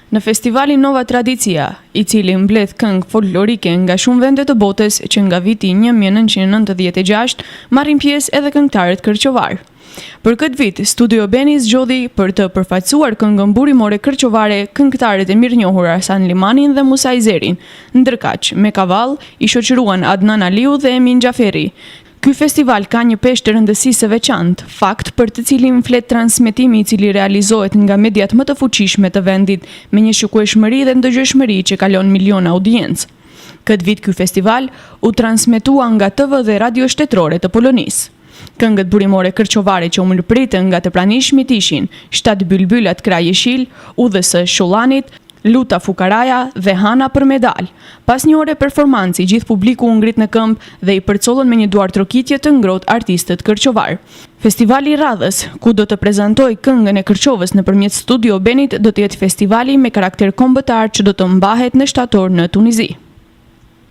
Në festivalin Nova Tradicia, i cili mbledh këngë folklorike nga shumë vende të botës që nga viti 1996 marrin pjesë edhe këngëtarët kërçovar. Për këtë vit, Studio Beni zgjodhi për të përfaqësuar këngën burimore kërçovare këngëtarët e mirënjohur Arsan Limanin dhe Musa Izerin, ndërkaq me kavall i shoqëruan Adnan Aliu dhe Emin Xhaferi. Ky festival ka një peshë të rëndësisë së veçantë, fakt për të cilin flet transmetimi i cili realizohet nga mediat më të fuqishme të vendit me një shikueshmëri dhe ndëgjueshmëri që kalon miliona audiencë. Këtë vit ky festival u transmetua nga TV dhe radio shtetërore të Polonisë. Këngët burimore kërçovare që u mirëpritën nga të pranishmit ishin 7 bylbylat kraj jeshil, Udhës Shullanit, Luta Fukaraja dhe Hana për medal. Pas një ore performanci, gjithë publiku u ngrit në këmbë dhe i përcollën me një duar trokitje të ngrohtë artistët kërçovar. Festivali i radhës, ku do të prezantojë këngën e Kërçovës nëpërmjet Studio Benit, do të jetë festivali me karakter kombëtar që do të mbahet në shtator në Tunizi.